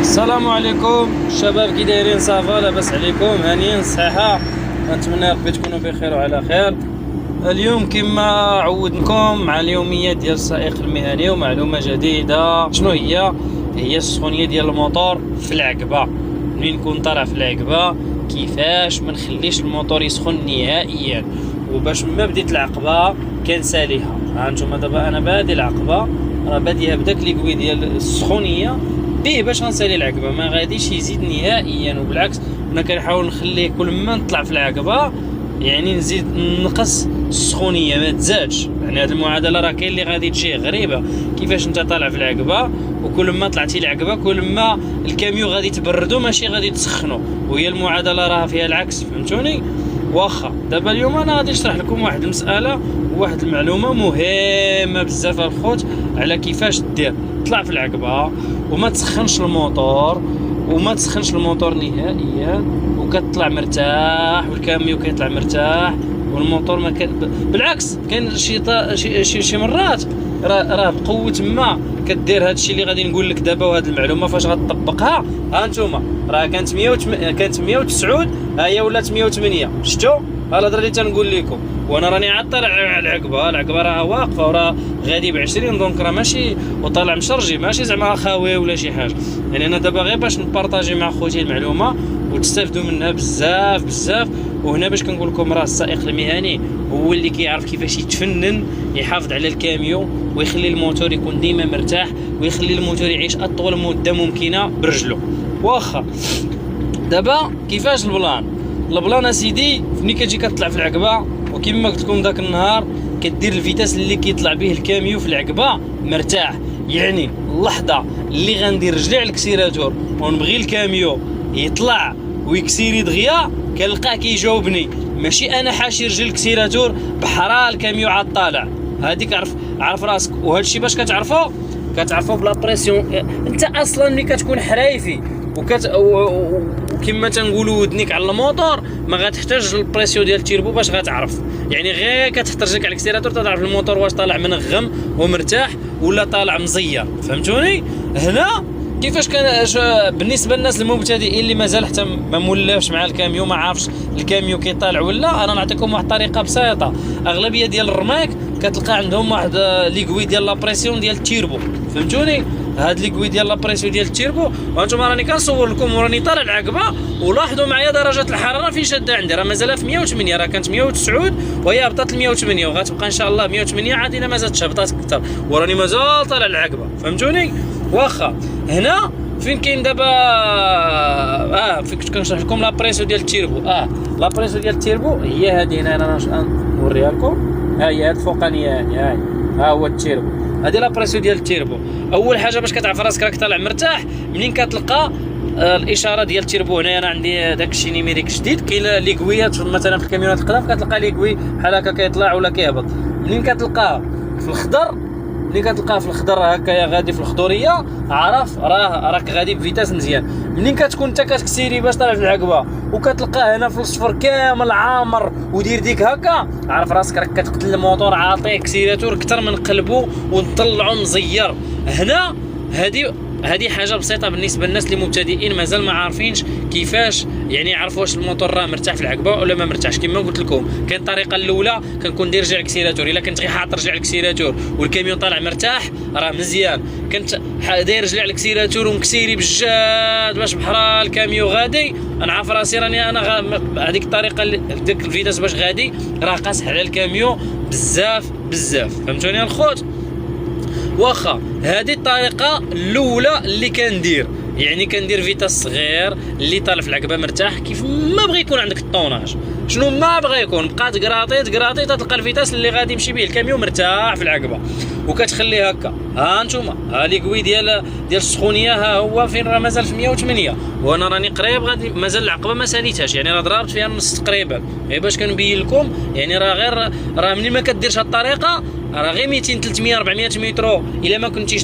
السلام عليكم الشباب، كي دايرين؟ صافا لاباس عليكم؟ هانيين صحيحه؟ نتمنى ربي تكونوا بخير وعلى خير. اليوم كما عودناكم مع اليوميه ديال السائق المهني ومعلومه جديده. شنو هي السخونيه ديال الموتور في العقبه. منين نكون طالع في العقبه كيفاش ما نخليش الموتور يسخن نهائيا، وباش ما بديت العقبه كنساليها. ها نتوما دابا انا بادي العقبه، راه باديها بداك ليكوي ديال السخونيه بيه باش غنسالي العقبه، ما غاديش يزيد نهائيا. وبالعكس انا كنحاول نخليه كل ما نطلع في العقبه يعني نزيد نقص السخونيه ما تزادش. يعني هذه المعادله راه كاين اللي غادي تجي غريبه، كيفاش انت طالع في العقبه وكل ما طلعتي العقبه كل ما الكاميو غادي تبردو ماشي غادي تسخنو، وهي المعادله راه فيها العكس. فهمتوني؟ واخا دابا اليوم انا غادي نشرح لكم واحد المساله وواحد المعلومه مهمه بزاف الخوت على كيفاش دير تطلع في العقبه وما تسخنش الموتور نهائيا، وكتطلع مرتاح والكاميو كيطلع مرتاح والموتور ما بالعكس. كاين شي مرات راه بقوه ما كدير هذا الشيء اللي غادي نقول لك دابا، وهذه المعلومه فاش غتطبقها ها انتوما راه كانت 109 ها هي ولات 108. شفتوا الهضره اللي تنقول لكم؟ وانا راني عاد طالع على العقبه راه واقفه وراه غادي ب 20 دونك راه ماشي وطالع مشرجي، ماشي زعما خاوي ولا شي حاجه. يعني انا دابا غير باش نبارطاجي مع خوتي المعلومه وتستافدوا منها بزاف. وهنا باش كنقول لكم راه السائق المهني هو اللي كيعرف كيفاش يتفنن يحافظ على الكاميو ويخلي الموتور يكون ديما مرتاح ويخلي الموتور يعيش اطول مده ممكنه برجله. واخا دابا كيفاش البلان اسيدي؟ ملي كتجي كتطلع في العقبه وكما قلت لكم ذاك النهار كدير الفيتاس اللي كيطلع به الكاميو في العقبه مرتاح. يعني اللحظه اللي غندير رجلي على الكسيراتور ونبغي الكاميو يطلع ويكسيري دغيا كنلقاه كيجاوبني، ماشي انا حاشي رجل الكسيراتور بحرا الكاميو عاد طالع. هذيك عرف راسك. وهذا الشيء باش كتعرفوا بلا بريسيون. انت اصلا ملي كتكون حرايفي وكما تنقولوا ودنيك على الموتور ما غتحتاج البريسيون ديال التيربو باش غتعرف. يعني غير كتحترجك على الاكسيراتور تعرف الموتور واش طالع منغم ومرتاح ولا طالع مزير. فهمتوني؟ هنا كيفاش كان بالنسبه للناس المبتدئين اللي مازال حتى ما مولاوش مع الكاميو، ما عارفش الكاميو كيطالع ولا، انا نعطيكم واحد الطريقه بسيطه. اغلبيه ديال الرماك كتلقى عندهم واحد ليكوي ديال لابريسيون ديال التيربو. فهمتوني؟ هاد ليكوي ديال لابريسيون ديال التيربو، وانتم راني كنصور لكم وراني طالع العقبه ولاحظوا معايا درجه الحراره فين شاده عندي. راه مازال في 108، راه كانت 109 وهي هبطت ل 108 وغتبقى ان شاء الله 108 عاد الا ما زادتش هبطات اكثر، وراني مازال طالع العقبه. فهمتوني؟ واخا هنا فين كاين دابا فين كنت كنشرح لكم لا بريسيون ديال التيربو. لا بريسيون ديال التيربو هي هذه هنا، انا نوريها لكم. ها هي هاد الفوقانيه هاي ها هو التيربو. هذه لا بريسيون ديال التيربو. اول حاجه باش كتعرف راسك راك طالع مرتاح منين كتلقى الاشاره ديال التيربو. هنا انا عندي داك الشيء نيميريك جديد. كاين ليكويات مثلا في الكاميونات القدام كتلقى ليكوي بحال هكا كيطلع ولا كيهبط. منين كتلقاه في الخضر هكايا غادي في الخضوريه عرف راك غادي بفيتاس مزيان. منين كتكون انت كتكسيري باش طالع في العقبه وكتلقاه هنا في الصفر كامل عامر ودير ديك هكا، عرف راسك راك كتقتل الموتور، عاطيه كسيراتور اكثر من قلبه ونطلعو مزير. هنا هذه حاجه بسيطه بالنسبه للناس اللي مبتدئين مازال ما عارفينش كيفاش يعني يعرفوا واش الموتور راه مرتاح في العقبه ولا ما مرتاحش. كما قلت لكم كاين الطريقه الاولى كنكون داير رجع الكسيراتور، الا كنت غير حاط رجع الكسيراتور والكاميون طالع مرتاح راه مزيان. كنت داير رجع الكسيراتور ومكسيري بالجاد باش بحرا الكاميون غادي، انا عارف راسي راني انا هذيك الطريقه ديك الفيتاس باش غادي راه قاصح على الكاميون بزاف. فهمتوني الخوت؟ واخا هذه الطريقه الاولى اللي كندير، يعني كندير فيتاس صغير اللي طالع في العقبه مرتاح كيف ما بغى يكون عندك الطوناج. شنو ما بغى يكون بقى تقراطي تلقى الفيتاس اللي غادي يمشي به الكاميون مرتاح في العقبه وكتخليه هكا. ها انتم ها ليكوي ديال السخونيه ها هو فين راه مازال في 108 وانا راني قريب غادي مازال العقبه ما ساليتهاش، يعني راه ضربت فيها النص تقريبا. غير باش كنبين لكم يعني راه منين ما كديرش هاد الطريقه راه غير 200 300 400 متر الا ما كنتيش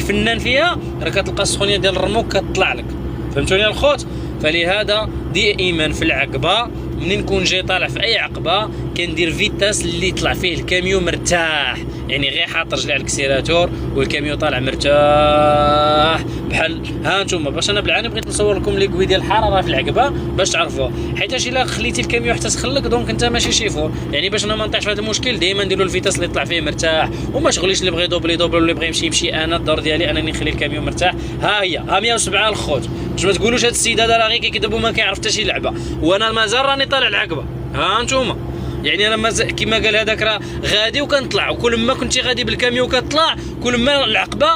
فنان فيها راه كتلقى السخونيه ديال الرموك كتطلع لك. فهمتوني الخوت؟ فلهذا دائما في العقبه منين نكون جاي طالع في اي عقبه كندير فيتاس اللي يطلع فيه الكاميون مرتاح، يعني غير حاط رجلي على الاكسيراتور والكاميو طالع مرتاح بحال ها نتوما. باش انا بالعاني بغيت نصور لكم لي كوي ديال الحراره في العقبه باش تعرفوا، حيتاش الا خليتي الكاميو حتى تخلك دونك انت ماشي شيفور. يعني باش انا ما نطيحش في هذا المشكل ديما نديروا الفيتاس اللي يطلع فيه مرتاح، وما شغليش اللي بغى يدوبلي دوبل واللي بغى يمشي انا الدور ديالي انني نخلي الكاميو مرتاح. ها هي ها 107 الخوت، باش ما تقولوش هذا السيد هذا راه غير كيكذب وما كيعرف حتى شي لعبه، وانا مازال راني طالع العقبه. ها انتوما يعني انا كما قال هذاك راه غادي وكنطلع، وكل ما كنتي غادي بالكاميو كطلع كل ما العقبه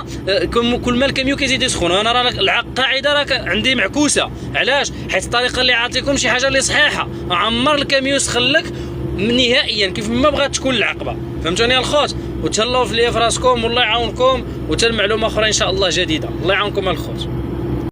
كل ما الكاميو كيزيد يسخن. انا راه القاعده راه عندي معكوسه. علاش؟ حيت الطريقه اللي عاطيكم شي حاجه اللي صحيحه، عمر الكاميو يسخن لك نهائيا كيف ما بغات تكون العقبه. فهمتوني الخوت؟ وتهلاو في لي فراسكم والله يعاونكم، وتا المعلومه اخرى ان شاء الله جديده. الله يعاونكم الخوت.